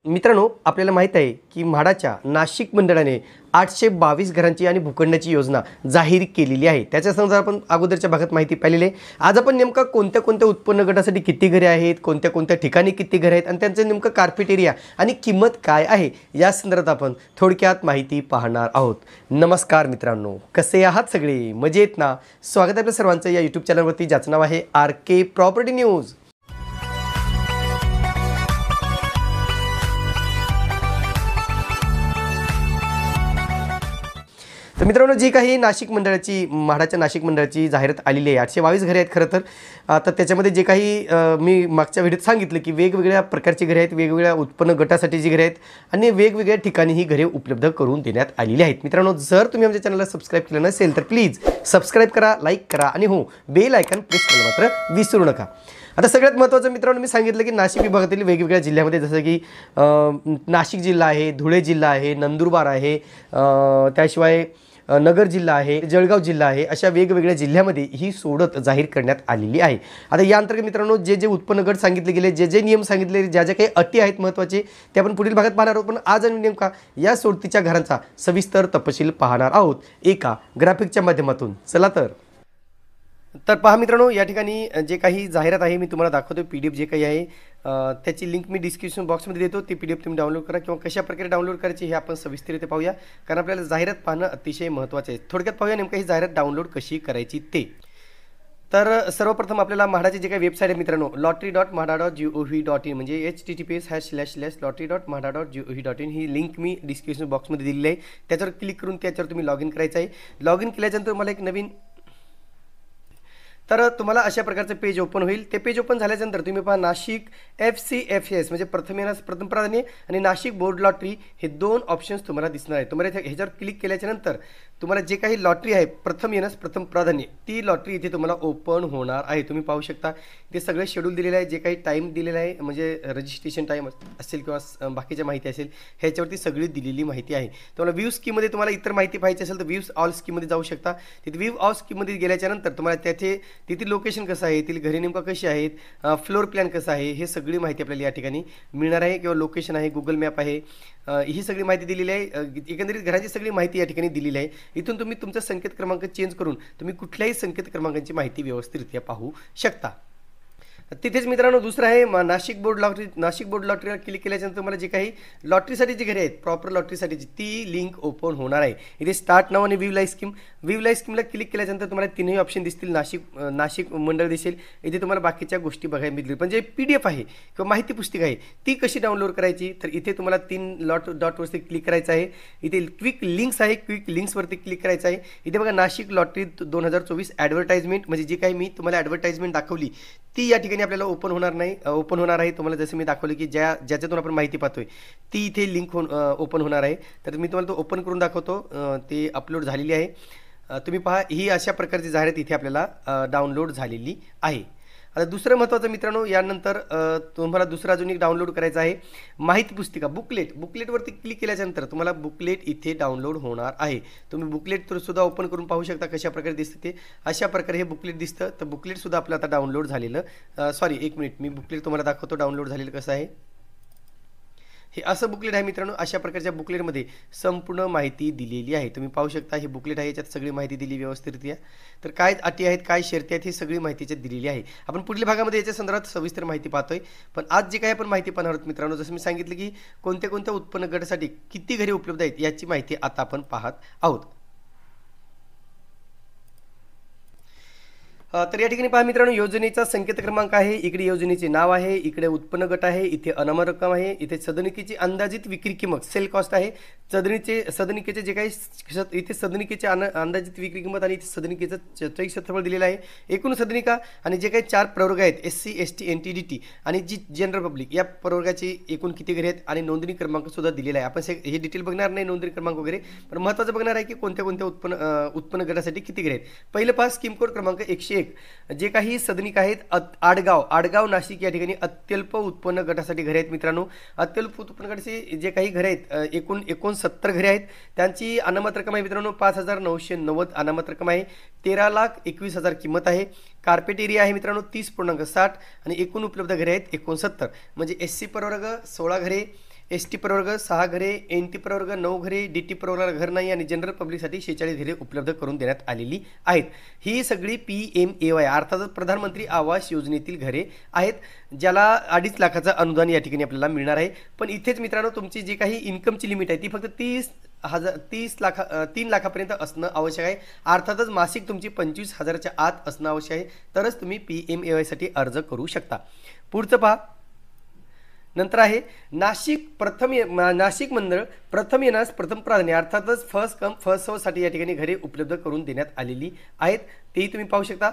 मित्रांनो, आपल्याला माहीत आहे की म्हाडाच्या नाशिक मंडळाने 822 घरांची आणि भूखंडाची योजना जाहीर केलेली आहे। त्याच्या संदर्भात आपण अगोदरच्या भागात माहिती पाहिलेली आहे। आज आपण नेमका कोणत्या उत्पन्न गटासाठी किती घरे आहेत, कोणत्या ठिकाणी किती घरे आहेत आणि त्यांचं नेमकं कार्पेट एरिया आणि किंमत काय आहे या संदर्भात आपण थोडक्यात माहिती पाहणार आहोत। नमस्कार मित्रांनो, कसे आहात सगळे? मजेत ना? स्वागत आहे आपल्या सर्वांचं या YouTube चॅनलवरती, ज्याचं नाव आहे RK प्रॉपर्टी न्यूज। तर मित्रांनो, जी काही म्हाडाच्या नाशिक मंडळाची जाहिरात आलेली आहे, 822 घरे आहेत खरं तर। आता त्याच्यामध्ये जे काही मी मागच्या व्हिडिओत सांगितलं की वेगवेगळ्या प्रकारची घरे आहेत, वेगवेगळ्या उत्पन्न गटासाठीची घरे आहेत आणि वेगवेगळ्या ठिकाणी ही घरे उपलब्ध करून देण्यात आलेली आहेत। मित्रांनो, जर तुम्ही आमच्या चॅनलला सबस्क्राईब केलं नसेल तर प्लीज सबस्क्राईब करा, लाईक करा आणि हो, बेल आयकॉन प्रेस करायला मात्र विसरू नका। आता सगळ्यात महत्त्वाचं मित्रांनो, मी सांगितलं की नाशिक विभागातील वेगवेगळ्या जिल्ह्यामध्ये, जसं की नाशिक जिल्हा आहे, धुळे जिल्हा आहे, नंदुरबार आहे, त्याशिवाय नगर जिल्हा आहे, जळगाव जिल्हा आहे, अशा वेगवेगळ्या जिल्ह्यामध्ये ही सोडत जाहीर करण्यात आलेली आहे। आता या अंतर्गत मित्रांनो, जे उत्पन्न गट सांगितले गेले, जे नियम सांगितले, ज्या काही अटी आहेत महत्त्वाचे, ते आपण पुढील भागात पाहणार आहोत। पण आज आम्ही नेमका या सोडतीच्या घरांचा सविस्तर तपशील पाहणार आहोत एका ग्राफिकच्या माध्यमातून। चला तर पहा मित्रांनो, या ठिकाणी जे काही जाहिरात आहे मी तुम्हाला दाखवतो। PDF जे काही आहे त्याची लिंक मी डिस्क्रिप्शन बॉक्समध्ये देतो। ती PDF तुम्ही डाउनलोड करा किंवा कशा प्रकारे डाउनलोड करायची हे आपण सविस्तररित्या पाहूया, कारण आपल्याला जाहिरात पाहणं अतिशय महत्त्वाचं आहे। थोडक्यात पाहूया नेमकं ही जाहिरात डाउनलोड कशी करायची ते। तर सर्वप्रथम आपल्याला म्हाडाची जे काही वेबसाईट आहे मित्रांनो, lottery.mahda.gov.in म्हणजे https://lottery.mahda.gov.in ही लिंक मी डिस्क्रिप्शन बॉक्समध्ये दिलेली आहे। त्याच्यावर क्लिक करून त्याच्यावर तुम्ही लॉग इन करायचं आहे। लॉग इन केल्यानंतर मला एक नवीन तर तुम्हाला अशा प्रकारचं पेज ओपन होईल। ते पेज ओपन झाल्यानंतर तुम्ही पहा नाशिक FCFS म्हणजे प्रथम प्राधान्य आणि नाशिक बोर्ड लॉटरी हे दोन ऑप्शन्स तुम्हाला दिसणार आहेत। तुम्हाला ह्याच्यावर क्लिक केल्याच्या नंतर तुम्हाला जे काही लॉटरी आहे प्रथम प्राधान्य ती लॉटरी इथे तुम्हाला ओपन होणार आहे। तुम्ही पाहू शकता ते सगळे शेड्यूल दिलेलं आहे, जे काही टाईम दिलेला आहे म्हणजे रजिस्ट्रेशन टाईम असेल किंवा बाकीच्या माहिती असेल ह्याच्यावरती सगळी दिलेली माहिती आहे। तुम्हाला व्ह्यू स्कीममध्ये तुम्हाला इतर माहिती पाहिजे असेल तर व्ह्यूज ऑल स्कीममध्ये जाऊ शकता। तिथे व्ह्यू ऑल स्कीममध्ये गेल्याच्या नंतर तुम्हाला तेथील लोकेशन कसं आहे, तेथील घरे नेमका कशी आहेत, फ्लोर प्लॅन कसं आहे, हे सगळी माहिती आपल्याला या ठिकाणी मिळणार आहे। किंवा लोकेशन आहे, गुगल मॅप आहे, ही सगळी माहिती दिलेली आहे। एकंदरीत घराची सगळी माहिती या ठिकाणी दिलेली आहे। इथून तुम्ही तुमचा संकेत क्रमांक चेंज करून तुम्ही कुठल्याही संकेत क्रमांकाची माहिती व्यवस्थितरित्या पाहू शकता। तिथेच मित्रांनो दुसरं आहे नाशिक बोर्ड लॉटरीवर क्लिक केल्यानंतर तुम्हाला जे काही लॉटरीसाठी जी घरे आहेत प्रॉपर लॉटरीसाठीची ती लिंक ओपन होणार आहे। इथे स्टार्ट नाव आणि व्ह्यू लाईव्ह स्कीमला क्लिक केल्यानंतर तुम्हाला तीनही ऑप्शन दिसतील। नाशिक मंडळ दिसेल, इथे तुम्हाला बाकीच्या गोष्टी बघायला मिळतील। पण जे PDF आहे किंवा माहिती पुस्तिका आहे ती कशी डाउनलोड करायची, तर इथे तुम्हाला 3 डॉटवरती क्लिक करायचं आहे। इथे क्विक लिंक्स आहे, क्विक लिंक्सवरती क्लिक करायचं आहे। इथे बघा नाशिक लॉटरी 2024 ॲडव्हर्टाइजमेंट म्हणजे जी काही मी तुम्हाला ॲडव्हर्टाइजमेंट दाखवली ती या ठिकाणी आपल्याला ओपन होणार आहे। तुम्हाला जसं मी दाखवलं की ज्याच्यातून आपण माहिती पाहतोय ती इथे लिंक ओपन होणार आहे। तर मी तुम्हाला तो ओपन करून दाखवतो, ते अपलोड झालेली आहे। तुम्ही पहा ही अशा प्रकारची जाहिरात इथे आपल्याला डाउनलोड झालेली आहे। आता दुसरं महत्त्वाचं मित्रांनो, यानंतर तुम्हाला दुसरा अजून एक डाउनलोड करायचा आहे माहिती पुस्तिका बुकलेटवरती क्लिक केल्यानंतर तुम्हाला बुकलेट इथे डाउनलोड होणार आहे। तुम्ही बुकलेट सुद्धा ओपन करून पाहू शकता कशा प्रकारे दिसतं ते। अशा प्रकारे हे बुकलेट दिसतं। तर बुकलेट सुद्धा आपलं आता डाउनलोड झालेलं, सॉरी एक मिनिट, मी बुकलेट तुम्हाला दाखवतो डाउनलोड झालेलं कसं आहे। हे असं बुकलेट आहे मित्रांनो। अशा प्रकारच्या बुकलेटमध्ये संपूर्ण माहिती दिलेली आहे। तुम्ही पाहू शकता हे बुकलेट आहे, याच्यात सगळी माहिती दिली व्यवस्थितरित्या। तर काय अटी आहेत, काय शर्ती आहेत, ही सगळी माहिती याच्यात दिलेली आहे। आपण पुढील भागामध्ये याच्या संदर्भात सविस्तर माहिती पाहतोय। पण आज जे काही आपण माहिती पाहणार आहोत मित्रांनो, जसं मी सांगितलं की कोणत्या उत्पन्न गटासाठी किती घरे उपलब्ध आहेत याची माहिती आता आपण पाहत आहोत। तर या ठिकाणी पहा मित्रांनो, योजनेचा संकेत क्रमांक आहे, इकडे योजनेचे नाव आहे, इकडे उत्पन्न गट आहे, इथे अनामत रक्कम आहे, इथे सदनिकेची अंदाजित विक्री किंमत सेल कॉस्ट आहे, सदनिकेचे जे काही इथे सदनिकेचे अंदाजित विक्री किंमत आणि इथे सदनिकेचं चौथाई क्षेत्रफळ दिलेलं आहे, एकूण सदनिका आणि जे काही 4 प्रवर्ग आहेत SC ST NT DT आणि जी जनरल पब्लिक या प्रवर्गाची एकूण किती घरे आहेत आणि नोंदणी क्रमांक सुद्धा दिलेला आहे। आपण हे डिटेल बघणार नाही नोंदणी क्रमांक वगैरे, पण महत्त्वाचं बघणार आहे की कोणत्या उत्पन्न गटासाठी किती घरे आहेत। पहिलं पहा स्कीम कोड क्रमांक 101 जे काही सदनिका आहेत आडगाव नाशिक या ठिकाणी अत्यल्प उत्पन्न गटासाठी घरे आहेत मित्रांनो। अत्यल्प उत्पन्न गटाचे जे काही घरे आहेत एकूण 69 घरे आहेत। त्यांची अनामत रक्कम आहे मित्रांनो 5990 अनामत रक्कम आहे, 13,21,000 किंमत आहे। कार्पेट एरिया आहे मित्रांनो 30.60 आणि एकूण उपलब्ध घरे आहेत 69 म्हणजे SC प्रवर्ग 16 घरे, एस टी प्रवर्ग 6 घरे, एन टी प्रवर्ग 9 घरे, डी टी प्रवर्गाला घर नाही आणि जनरल पब्लिकसाठी 46 घरे उपलब्ध करून देण्यात आलेली आहेत. ही सगळी PMAY अर्थातच प्रधानमंत्री आवास योजनेतील घरे आहेत, ज्याला 2.5 लाखाचं अनुदान या ठिकाणी आपल्याला मिळणार आहे. पण इथेच मित्रांनो तुमची जी काही इन्कमची लिमिट आहे ती फक्त 3 लाखापर्यंत असणं आवश्यक आहे. अर्थातच मासिक तुमची 25,000च्या आत असणं आवश्यक आहे, तरच तुम्ही PMAY साठी अर्ज करू शकता. पुढचं पहा. नंतर आहे नाशिक मंडळ प्रथम येण्यास प्रथम प्राधान्य अर्थातच फर्स्ट कम फर्स्ट सर्व साठी या ठिकाणी घरे उपलब्ध करून देण्यात आलेली आहेत, तेही तुम्ही पाहू शकता.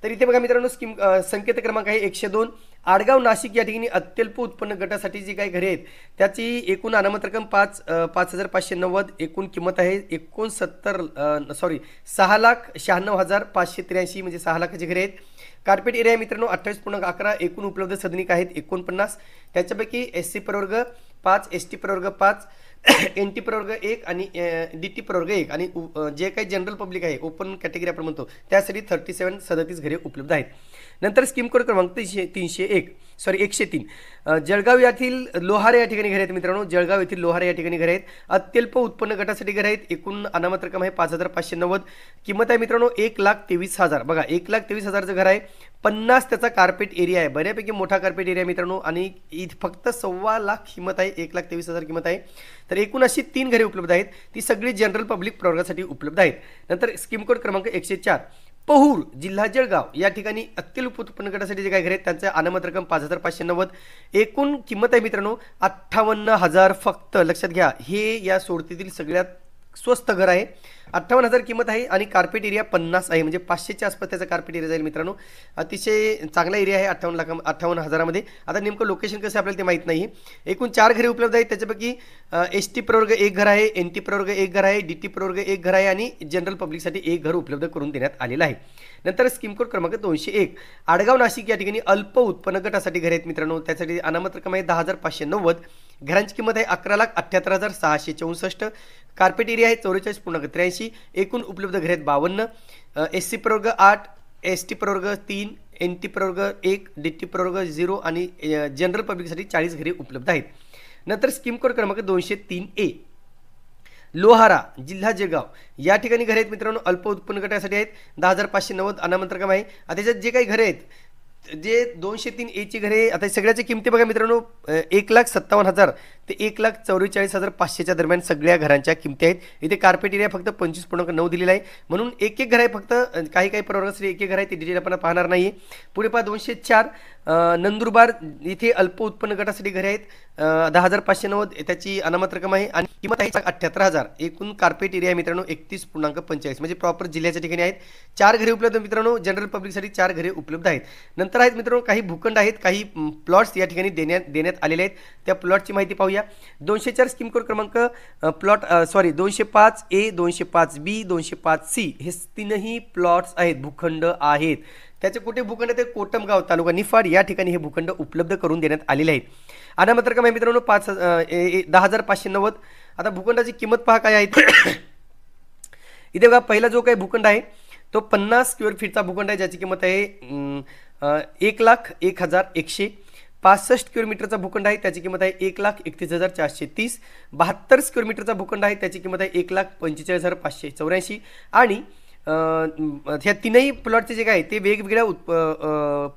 तर इथे बघा मित्रांनो स्कीम संकेत क्रमांक आहे 102. आडगाव नाशिक या ठिकाणी अत्यल्प उत्पन्न गटासाठी जी काही घरे आहेत त्याची एकूण अनामत रक्कम 5,590 एकूण किंमत आहे 6,96,583 म्हणजे 6 लाखाची घरे आहेत. कार्पेट एरिया मित्रांनो 28.11 एकूण उपलब्ध सदनिक आहेत 49. त्याच्यापैकी SC प्रवर्ग 5, ST प्रवर्ग 5, NT प्रवर्ग 1 आणि DT प्रवर्ग 1 आणि जे काही जनरल पब्लिक आहे ओपन कॅटेगरी आपण म्हणतो त्यासाठी 37 घरे उपलब्ध आहेत. नंतर स्कीम कोड क्रमांक 103. जळगाव येथील लोहारे या ठिकाणी घरे आहेत मित्रांनो. जळगाव येथील लोहारे या ठिकाणी घरे आहेत. अत्यल्प उत्पन्न गटासाठी घरे आहेत. एकूण अनामत रक्कम आहे 5,590. किंमत आहे मित्रांनो 1,23,000. बघा 1,23,000चं घर आहे. 50 त्याचा कार्पेट एरिया आहे, बऱ्यापैकी मोठा कार्पेट एरिया मित्रांनो आणि फक्त 1.25 लाख किंमत आहे. 1,23,000 किंमत आहे. तर एकूण अशी 3 घरे उपलब्ध आहेत. ती सगळी जनरल पब्लिक प्रवर्गासाठी उपलब्ध आहेत. नंतर स्कीम कोड क्रमांक 104. पहूर जिल्हा जळगाव या ठिकाणी अत्यल्प उत्पन्न गटासाठी जे काही घरे आहेत त्यांचं अनामत रक्कम 5,590. एकूण किंमत आहे मित्रांनो 58,000 फक्त. लक्षात घ्या, हे या सोडतीतील सगळ्यात स्वस्त घर आहे. 58,000 किंमत आहे आणि कार्पेट एरिया 50 आहे, म्हणजे 500च्या आसपास त्याचा कार्पेट एरिया जाईल मित्रांनो. अतिशय चांगला एरिया आहे 58,000मध्ये. आता नेमकं लोकेशन कसं आपल्याला ते माहीत नाही. एकूण 4 घरे उपलब्ध आहेत. त्याच्यापैकी ST प्रवर्ग 1 घर आहे, NT प्रवर्ग 1 घर आहे, DT प्रवर्ग 1 घर आहे आणि जनरल पब्लिकसाठी 1 घर उपलब्ध करून देण्यात आलेलं आहे. नंतर स्कीम कोड क्रमांक 201. आडगाव नाशिक या ठिकाणी अल्प उत्पन्न गटासाठी घरे आहेत मित्रांनो. त्यासाठी अनामत रक्कम आहे 10,590. घरांची किंमत आहे 11,78,664. कार्पेट एरिया आहे 44.83. एकूण उपलब्ध घरे आहेत 52. SC प्रवर्ग 8, ST प्रवर्ग 3, NT प्रवर्ग 1, DT प्रवर्ग 0 आणि जनरल पब्लिकसाठी 40 घरे उपलब्ध आहेत. नंतर स्कीम कोड क्रमांक 203A. लोहारा जिल्हा जळगाव या ठिकाणी घरे आहेत मित्रांनो. अल्प उत्पन्न गटासाठी आहेत. 10,590 अनामत रक्कम आहे. आता त्याच्यात जे काही घरे आहेत जे 203A ची घरे, आता सगळ्याच्या किमती बघा मित्रांनो 1,57,000 ते 1,44,500च्या दरम्यान सगळ्या घरांच्या किमती आहेत. इथे कार्पेट एरिया फक्त 25.9 दिलेला आहे, म्हणून एक घर आहे फक्त. काही प्रवर्गासाठी एक घर आहे, ते डिटेल आपण पाहणार नाही. पुढे पहा 204. नंदुरबार इथे अल्प उत्पन्न गटासाठी घरे आहेत. 10,590 त्याची अनामत रक्कम आहे आणि किंमत आहे 78,000. एकूण कार्पेट एरिया मित्रांनो 31.45 म्हणजे प्रॉपर जिल्ह्याच्या ठिकाणी आहेत. 4 घरे उपलब्ध मित्रांनो. जनरल पब्लिकसाठी 4 घरे उपलब्ध आहेत. नंतर आहेत मित्रांनो काही भूखंड आहेत, काही प्लॉट्स या ठिकाणी देण्यात आलेले आहेत. त्या प्लॉटची माहिती पाहूया. 204 स्कीम कोड क्रमांक 205A, 205B, 205C हे 3ही प्लॉट्स आहेत, भूखंड आहेत. त्याचे कुठे भूखंड ते कोटमगाव तालुका निफाड या ठिकाणी हे भूखंड उपलब्ध करून देण्यात आलेले आहेत. अनामत रक्कम आहे मित्रांनो 10,590. आता भूखंडाची किंमत पहा काय आहे. इथे बघा पहिला जो काही भूखंड आहे तो 50 स्क्वेअर फीटचा भूखंड आहे, ज्याची किंमत आहे 1,01,100. 65 स्क्वेअर मीटरचा भूखंड आहे, त्याची किंमत आहे 1,31,430. 72 स्क्वेअर मीटरचा भूखंड आहे, त्याची किंमत आहे 1,45,584 आणि ह्या 3ही प्लॉटचे जे काय ते वेगवेगळ्या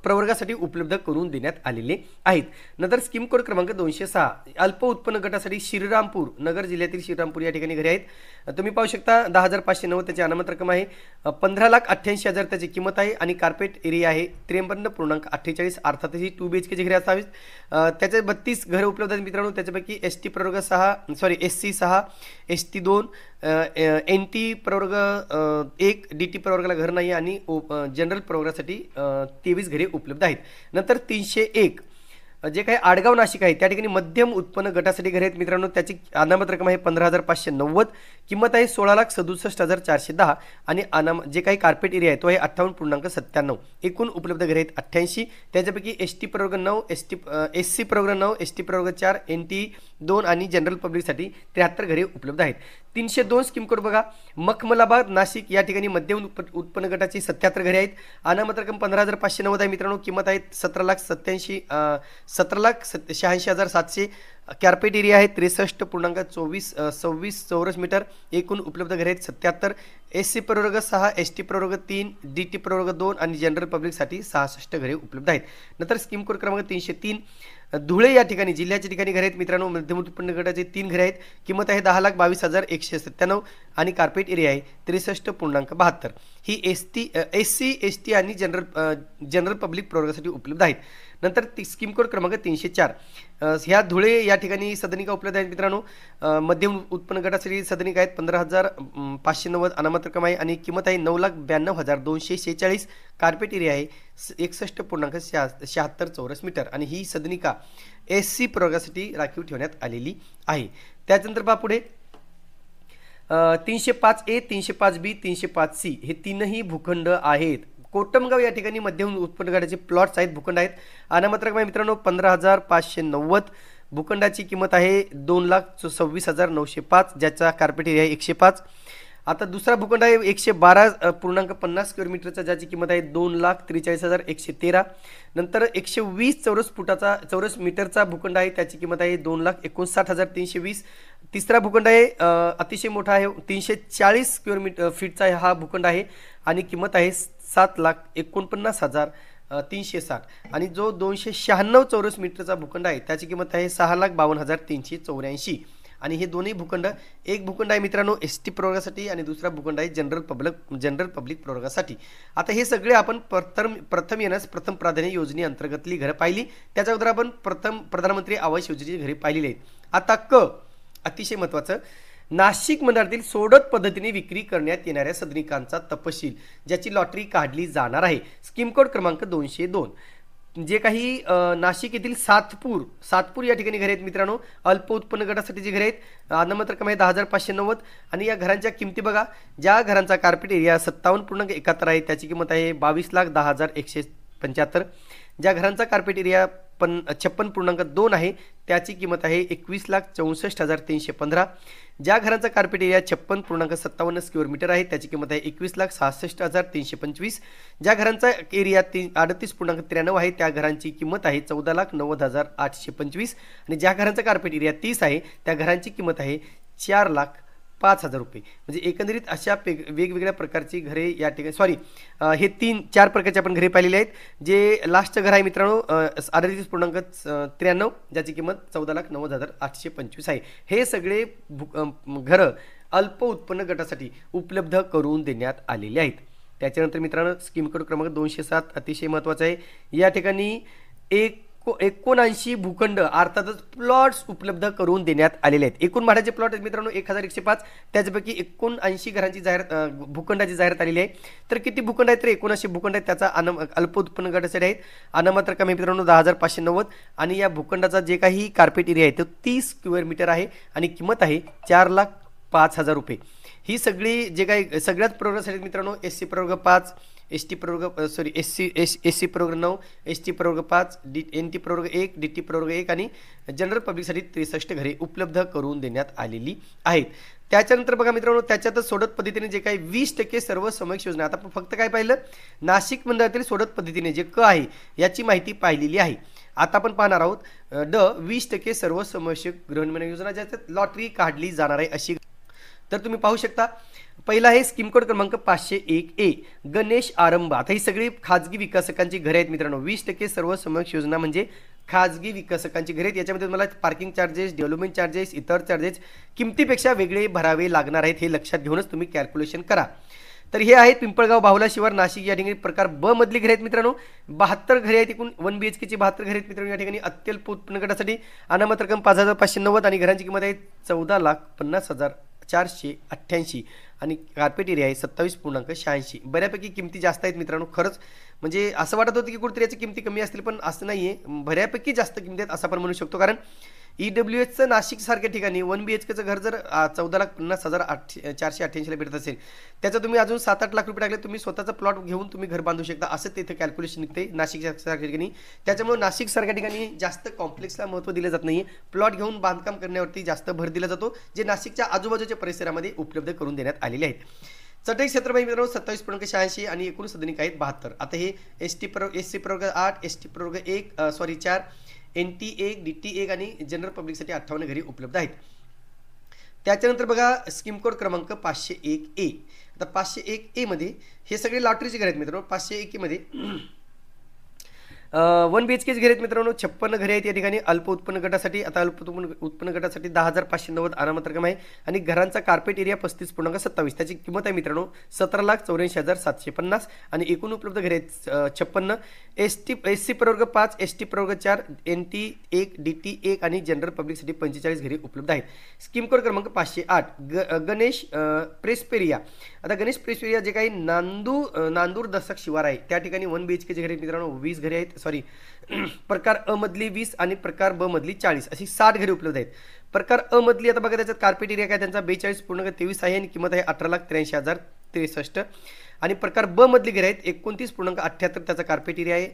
प्रवर्गासाठी उपलब्ध करून देण्यात आलेले आहेत. नंतर स्कीम कोड क्रमांक 206. अल्प उत्पन्न गटासाठी श्रीरामपूर नगर जिल्ह्यातील श्रीरामपूर या ठिकाणी घरे आहेत. तुम्ही पाहू शकता 10,590 त्याची अनामत रक्कम आहे. 15,88,000 त्याची किंमत आहे आणि कार्पेट एरिया आहे 53.48. अर्थात ही 2 BHK घरे असावीत. त्याचे 32 घरे उपलब्ध आहेत मित्रांनो. त्याच्यापैकी SC प्रवर्ग 6, ST 2, NT प्रवर्ग 1, DT प्रवर्गाला घर नाही आणि जनरल प्रवर्गासाठी 23 घरे उपलब्ध आहेत. नंतर 301 जे काही आडगाव नाशिक आहे त्या ठिकाणी मध्यम उत्पन्न गटासाठी घरे आहेत मित्रांनो. त्याची अनामत रक्कम आहे 15,590. किंमत आहे 16,67,410 आणि जे काही कार्पेट एरिया आहे तो आहे 58.97. एकूण उपलब्ध घरे आहेत 88. त्याच्यापैकी ST प्रवर्ग 9, SC प्रवर्ग 9, ST प्रवर्ग 4, NT 2 आणि जनरल पब्लिकसाठी 73 घरे उपलब्ध आहेत. 302 स्कीम कोड बघा. मखमलाबाद नाशिक या ठिकाणी मध्यम उत्पन्न गटाची 77 घरे आहेत. अनामत रक्कम 15,590 आहे मित्रांनो. किंमत आहे 17,86,700. कार्पेट एरिया आहे 63.26 चौरस मीटर. एकूण उपलब्ध घरे आहेत 77. SC प्रवर्ग 6, ST प्रवर्ग 3, DT प्रवर्ग 2 आणि जनरल पब्लिकसाठी 66 घरे उपलब्ध आहेत. नंतर स्कीम कोड क्रमांक 303 धुळे या ठिकाणी जिल्ह्याच्या ठिकाणी घरे आहेत मित्रांनो. मध्यम उत्पन्न गटाचे 3 घरे आहेत. किंमत आहे 10,22,197 आणि कार्पेट एरिया आहे 63.72. ही SC ST आणि जनरल पब्लिक प्रवर्गासाठी उपलब्ध आहेत. नंतर स्कीम कोड क्रमांक 304 ह्या धुळे या ठिकाणी सदनिका उपलब्ध आहेत मित्रांनो. मध्यम उत्पन्न गटासाठी सदनिका आहेत 15,590 अनामत रक्कम आहे आणि किंमत आहे 9,92,246. कार्पेट एरिया आहे 61.76 चौरस मीटर आणि ही सदनिका SC प्रवर्गासाठी राखीव ठेवण्यात आलेली आहे. त्याच्यानंतर पहा पुढे 305A, 305B, 305C हे तीनही भूखंड आहेत. कोटमगाव या ठिकाणी मध्यम उत्पन्न गटाचे प्लॉट्स आहेत, भूखंड आहेत. अनामत रक्कम आहे मित्रांनो 15,590. भूखंडाची किंमत आहे 2,26,905 ज्याचा कार्पेट एरिया आहे 105. आता दुसरा भूखंड आहे 112.50 स्क्वेअर मीटरचा ज्याची किंमत आहे 2,43,113. नंतर 120 चौरस मीटरचा भूखंड आहे त्याची किंमत आहे 2,59,320. तिसरा भूखंड आहे अतिशय मोठा आहे 340 स्क्वेअर फीटचा हा भूखंड आहे आणि किंमत आहे 7,49,360. आणि जो 296 चौरस मीटरचा भूखंड आहे त्याची किंमत आहे 6,52,384. आणि हे दोन्ही भूखंड, एक भूखंड आहे मित्रांनो ST प्रवर्गासाठी आणि दुसरा भूखंड आहे जनरल पब्लिक प्रवर्गासाठी. आता हे सगळे आपण प्रथम येण्यास प्रथम प्राधान्य योजनेअंतर्गतली घरं पाहिली. त्याच्या अगोदर आपण प्रधानमंत्री आवास योजनेची घरे पाहिलेली आहेत. आता अतिशय महत्त्वाचं, नाशिक मंडळातील सोडत पद्धतीने विक्री करण्यात येणाऱ्या सदनिकांचा तपशील ज्याची लॉटरी काढली जाणार आहे. स्कीम कोड क्रमांक 202 जे काही नाशिक येथील सातपूर या ठिकाणी घरे आहेत मित्रांनो. अल्प उत्पन्न गटासाठी जी घरे आहेत. अनामत रक्कम आहे 10,590 आणि या घरांच्या किमती बघा. ज्या घरांचा कार्पेट एरिया 57.71 आहे त्याची किंमत आहे 22,10,175. ज्या घरांचा कार्पेट एरिया 56.2 आहे त्याची किंमत आहे 21,64,315. ज्या घरांचा कार्पेट एरिया 56.57 स्क्वेअर मीटर आहे त्याची किंमत आहे 21,66,325. ज्या घरांचा एरिया 38.93 आहे त्या घरांची किंमत आहे 14,90,825 आणि ज्या घरांचा कार्पेट एरिया 30 आहे त्या घरांची किंमत आहे 4,05,000 रुपये. म्हणजे एकंदरीत अशा वेगवेगळ्या प्रकारची घरे या ठिकाणी हे 4 प्रकारचे आपण घरे पाहिलेले आहेत. जे लास्टचं घर आहे मित्रांनो 38.93 ज्याची किंमत 14,90,825 आहे. हे सगळे घरं अल्प उत्पन्न गटासाठी उपलब्ध करून देण्यात आलेले आहेत. त्याच्यानंतर मित्रांनो स्कीम कोड क्रमांक 207 अतिशय महत्त्वाचा आहे. या ठिकाणी 79 भूखंड अर्थातच प्लॉट्स उपलब्ध करून देण्यात आलेले आहेत. एकूण म्हाडाचे प्लॉट आहेत मित्रांनो 1,105. त्याच्यापैकी 79 घरांची भूखंडाची जाहिरात आलेली आहे. तर किती भूखंड आहेत तर 79 भूखंड आहेत. त्याचा अल्प उत्पन्न गटासाठी आहेत. अनामत रक्कम आहे मित्रांनो 10,590 आणि या भूखंडाचा जे काही कार्पेट एरिया आहे तो 30 स्क्वेअर मीटर आहे आणि किंमत आहे 4,05,000 रुपये. ही सगळी जे काही सगळ्याच प्रवर्गासाठी मित्रांनो SC प्रवर्ग 5, SC प्रवर्ग 9, ST प्रवर्ग 5, NT प्रवर्ग 1, DT प्रवर्ग 1 आणि जनरल पब्लिकसाठी 63 घरे उपलब्ध करून देण्यात आलेली आहेत. त्याच्यानंतर बघा मित्रांनो त्याच्यातच सोडत पद्धतीने जे काही 20% सर्व समावेश योजना. आता फक्त काय पाहिलं, नाशिक मंडळातील सोडत पद्धतीने जे आहे याची माहिती पाहिलेली आहे. आता आपण पाहणार आहोत 20% सर्व समावेशक गृहनिर्माण योजना ज्याच्यात लॉटरी काढली जाणार आहे अशी. तर तुम्ही पाहू शकता पहिला आहे स्कीम कोड क्रमांक 501A गणेश आरंभ. आता ही सगळी खाजगी विकासकांची घरे आहेत मित्रांनो. 20% सर्व समावेश योजना म्हणजे खाजगी विकासकांची घरे आहेत. याच्यामध्ये तुम्हाला पार्किंग चार्जेस, डेव्हलपमेंट चार्जेस, इतर चार्जेस किमतीपेक्षा वेगळे भरावे लागणार आहेत. हे लक्षात घेऊनच तुम्ही कॅल्क्युलेशन करा. तर हे आहेत पिंपळगाव, बाहुला, शिवार, नाशिक या ठिकाणी प्रकार ब मधली घरे आहेत मित्रांनो. 72 घरे आहेत. एकूण 1 BHKची 72 घरे आहेत मित्रांनो. या ठिकाणी अत्यल्प उत्पन्न गटासाठी अनामत रक्कम 5,590 आणि घरांची किंमत आहे 14,50,488 आणि कार्पेट एरिया आहे 27.86. बऱ्यापैकी किमती जास्त आहेत मित्रांनो. खरंच म्हणजे असं वाटत होतं की कुठेतरी याची किमती कमी असतील पण असं नाही आहे. बऱ्यापैकी जास्त किमती आहेत असं आपण म्हणू शकतो. कारण EWHचं नाशिक सारख्या ठिकाणी 1 BHKचं घर जर 14,50,488 ला भेटत असेल, त्याचं तुम्ही अजून 7-8 लाख रुपये टाकले, तुम्ही स्वतःचा प्लॉट घेऊन तुम्ही घर बांधू शकता, असं तिथे कॅल्क्युलेशन निघते नाशिक सारख्या ठिकाणी. त्याच्यामुळे नाशिक सारख्या ठिकाणी जास्त कॉम्प्लेक्सला महत्त्व दिलं जात नाही. प्लॉट घेऊन बांधकाम करण्यावरती जास्त भर दिला जातो, जे नाशिकच्या आजूबाजूच्या परिसरामध्ये उपलब्ध करून देण्यात आलेले आहेत. चटई क्षेत्र मित्रांनो 27.86 आणि एकूण सदनिक आहेत 72. आता हे एससी प्रवर्ग 8, एसटी प्रवर्ग 4, NT 1, DT 1 आणि जनरल पब्लिकसाठी 58 घरे उपलब्ध आहेत. त्याच्यानंतर बघा स्कीम कोड क्रमांक 501A. आता 501A मध्ये हे सगळे लॉटरीचे घर आहेत मित्रांनो. 501A मध्ये 1 BHKचे घरे आहेत मित्रांनो. 56 घरे आहेत या ठिकाणी. अल्प उत्पन्न गटासाठी आता उत्पन्न गटासाठी 10,590 अनामत रक्कम आहे आणि घरांचा कार्पेट एरिया 35.27. त्याची किंमत आहे मित्रांनो 17,84,750 आणि एकूण उपलब्ध घरे आहेत 56. एससी प्रवर्ग 5, एसटी प्रवर्ग 4, NT 1, DT 1 आणि जनरल पब्लिकसाठी 45 घरे उपलब्ध आहेत. स्कीम कोड क्रमांक 508. गणेश प्रेस्पेरिया. आता गणेश प्रेस्पेरिया जे काही नांदूर दशक शिवार आहे त्या ठिकाणी 1 BHKचे घरे मित्रांनो 20 घरे आहेत. प्रकार अ मधली 20 आणि प्रकार ब मधली 40 अशी 60 घरे उपलब्ध आहेत. प्रकार अ मधली आता बघा त्याच्यात कार्पेट एरिया काय त्यांचा 42.23 आहे आणि किंमत आहे 18,83,063 आणि प्रकार ब मधली घरे आहेत 29.78 त्याचा कार्पेट एरिया आहे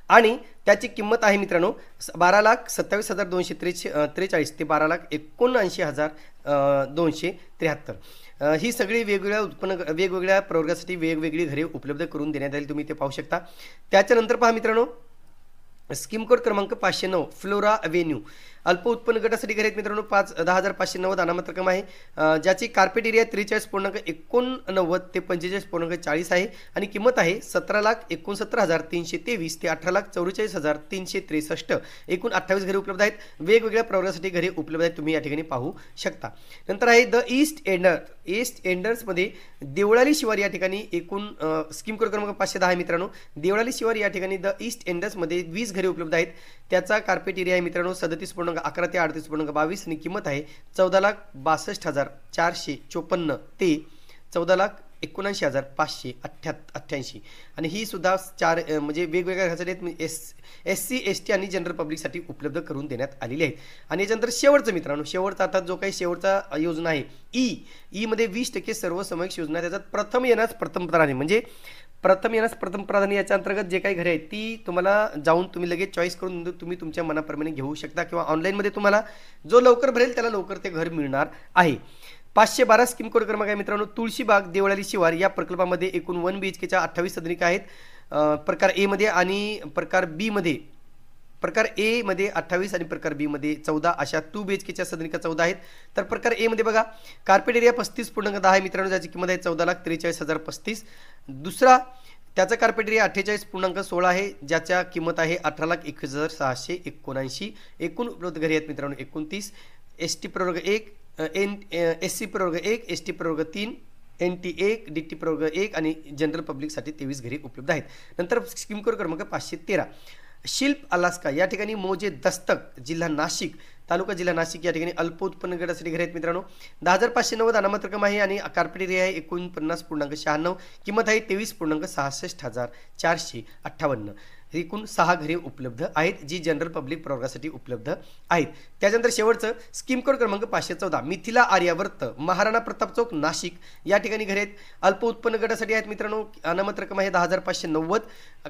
आणि त्याची किंमत आहे मित्रांनो 12,27,243 ते 12,79,273. ही सगळी वेगवेगळ्या प्रवर्गासाठी वेगवेगळी घरे उपलब्ध करून देण्यात आली, तुम्ही ते पाहू शकता. त्याच्यानंतर पहा मित्रांनो स्कीम कोड क्रमांक 509 फ्लोरा अव्हेन्यू. अल्प उत्पन्न गटासाठी घरे आहेत मित्रांनो 10,590 अनामत रक्कम आहे, ज्याची कार्पेट एरिया 43.89 ते 45.40 आहे आणि किंमत आहे 17,69,323 ते 18,44,363. एकूण 28 घरे उपलब्ध आहेत. वेगवेगळ्या प्रवर्गासाठी घरे उपलब्ध आहेत, तुम्ही या ठिकाणी पाहू शकता. नंतर आहे द ईस्ट एंडर्समध्ये देवळाली शिवार या ठिकाणी एकूण स्कीम कोड क्रमांक 510 आहे मित्रांनो. देवळाली शिवार या ठिकाणी द ईस्ट एंडर्समध्ये 20 घरे उपलब्ध आहेत. त्याचा कार्पेट एरिया आहे मित्रांनो 37.11 ते 38.22 आणि किंमत आहे 14,62,454 ते 14,79,588 आणि ही सुद्धा म्हणजे वेगवेगळ्या घरासाठी आहेत. SC ST आणि जनरल पब्लिकसाठी उपलब्ध करून देण्यात आलेली आहेत. आणि याच्यानंतर शेवटचं मित्रांनो शेवटचा आता जो काही शेवटचा योजना आहे ई मध्ये 20% सर्वसमावेश योजना. त्याच्यात प्रथम येण्यास प्रथम प्राधान्य याच्या अंतर्गत जे काही घरे आहेत ती तुम्हाला जाऊन तुम्ही लगेच चॉईस करून तुम्ही तुमच्या मनाप्रमाणे घेऊ शकता किंवा ऑनलाईनमध्ये तुम्हाला जो लवकर भरेल त्याला लवकर ते घर मिळणार आहे. 512 स्कीम कोड क्रमांक आहे मित्रांनो. तुळशीबाग देवळाली शिवार या प्रकल्पामध्ये एकूण 1 BHKच्या 28 सदनिका आहेत. प्रकार ए मध्ये आणि प्रकार बी मध्ये प्रकार ए मध्ये 28 आणि प्रकार बी मध्ये 14 अशा 2 BHKच्या सदनिका 14 आहेत. तर प्रकार ए मध्ये बघा कार्पेट एरिया 35.10 आहे मित्रांनो, ज्याची किंमत आहे 14,43,035. दुसरा त्याचा कार्पेट एरिया 48.16 आहे, ज्याच्या किंमत आहे 18,21,679. एकूण उपलब्ध घरे आहेत मित्रांनो 29. एसटी प्रवर्ग 1, SC प्रवर्ग 1, ST प्रवर्ग 3, NT 1, DT प्रवर्ग 1 आणि जनरल पब्लिकसाठी 23 घरे उपलब्ध आहेत. नंतर स्कीम कोड क्रमांक 513 शिल्प अलास्का या ठिकाणी मोजे दस्तक जिल्हा नाशिक तालुका जिल्हा नाशिक या ठिकाणी अल्प उत्पन्न गटासाठी घरे आहेत मित्रांनो. 10,590 अनामत रक्कम आहे आणि कार्पेट एरिया आहे 49.96. किंमत आहे 23,66,458. एकूण 6 घरे उपलब्ध आहेत जी जनरल पब्लिक प्रवर्गासाठी उपलब्ध आहेत. त्याच्यानंतर शेवटचं स्कीम कोड क्रमांक 514 मिथिला आर्यावर्त महाराणा प्रताप चौक नाशिक या ठिकाणी घरे आहेत. अल्प उत्पन्न गटासाठी आहेत मित्रांनो. अनामत रक्कम आहे 10,590.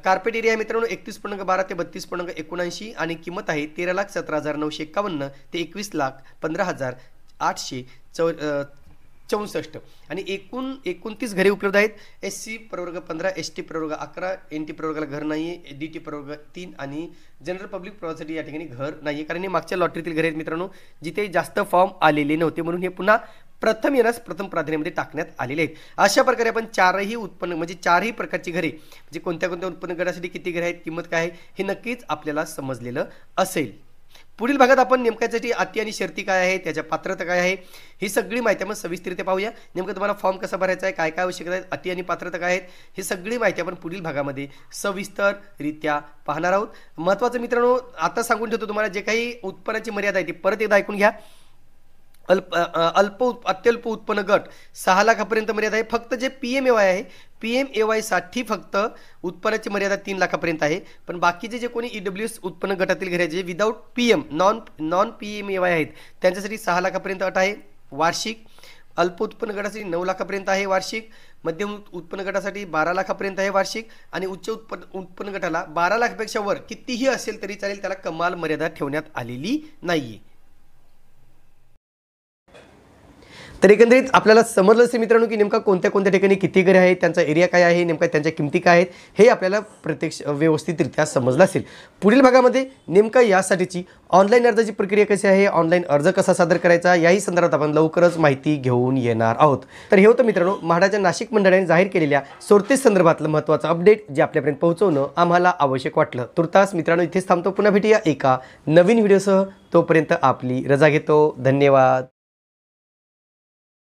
कार्पेट एरिया आहे मित्रांनो 31.12 ते 32.79 आणि किंमत आहे 13,17,951 ते 21,15,864 आणि एकूण 29 घरे उपलब्ध आहेत. SC प्रवर्ग 15, ST प्रवर्ग 11, NT प्रवर्गाला घर नाही आहे, DT प्रवर्ग 3 आणि जनरल पब्लिक प्रवर्गासाठी या ठिकाणी घर नाही आहे, कारण हे मागच्या लॉटरीतील घरे आहेत मित्रांनो जिथे जास्त फॉर्म आलेले नव्हते म्हणून हे पुन्हा प्रथम येण्यास प्रथम प्राधान्यामध्ये टाकण्यात आलेले आहेत. अशा प्रकारे आपण चारही प्रकारची घरे म्हणजे कोणत्या उत्पन्न गटासाठी किती घरे आहेत, किंमत काय आहे हे नक्कीच आपल्याला समजलेलं असेल. पुढील भागात आपण नेमक्यासाठी अटी आणि शर्ती काय आहे, त्याच्या पात्रता काय आहे ही सगळी माहिती आपण सविस्तररित्या पाहूया. नेमकं तुम्हाला फॉर्म कसा भरायचा आहे, काय काय आवश्यकता आहेत, अटी आणि पात्रता काय आहेत ही सगळी माहिती आपण पुढील भागामध्ये सविस्तररित्या पाहणार आहोत. महत्त्वाचं मित्रांनो आता सांगून ठेवतो तुम्हाला जे काही उत्पन्नाची मर्यादा आहे ती परत एकदा ऐकून घ्या. अत्यल्प उत्पन्न गट 6 लाखापर्यंत मर्यादा आहे. फक्त जे PMAY आहे, PMAYसाठी फक्त उत्पन्नाची मर्यादा 3 लाखापर्यंत आहे. पण बाकीचे जे कोणी EWS उत्पन्न गटातील घरे जे विदाऊट PM नॉन PMAY आहेत त्यांच्यासाठी 6 लाखापर्यंत अट आहे वार्षिक. अल्प उत्पन्न गटासाठी 9 लाखापर्यंत आहे वार्षिक. मध्यम उत्पन्न गटासाठी 12 लाखापर्यंत आहे वार्षिक. आणि उच्च उत्पन्न गटाला 12 लाखापेक्षा वर कितीही असेल तरी चालेल, त्याला कमाल मर्यादा ठेवण्यात आलेली नाहीये. तर एकंदरीत आपल्याला समजलं असेल मित्रांनो की नेमका कोणत्या कोणत्या ठिकाणी किती घरे आहेत, त्यांचा एरिया काय आहे, नेमका त्यांच्या किमती काय आहेत, हे आपल्याला प्रत्यक्ष व्यवस्थितरित्या समजलं असेल. पुढील भागामध्ये नेमका यासाठीची ऑनलाईन अर्जाची प्रक्रिया कशी आहे, ऑनलाईन अर्ज कसा सादर करायचा, याही संदर्भात आपण लवकरच माहिती घेऊन येणार आहोत. तर हे होतं मित्रांनो म्हाडाच्या नाशिक मंडळाने जाहीर केलेल्या सोडतीस संदर्भातलं महत्त्वाचं अपडेट, जे आपल्यापर्यंत पोहोचवणं आम्हाला आवश्यक वाटलं. तुर्तास मित्रांनो इथेच थांबतो. पुन्हा भेटूया एका नवीन व्हिडिओसह. तोपर्यंत आपली रजा घेतो. धन्यवाद.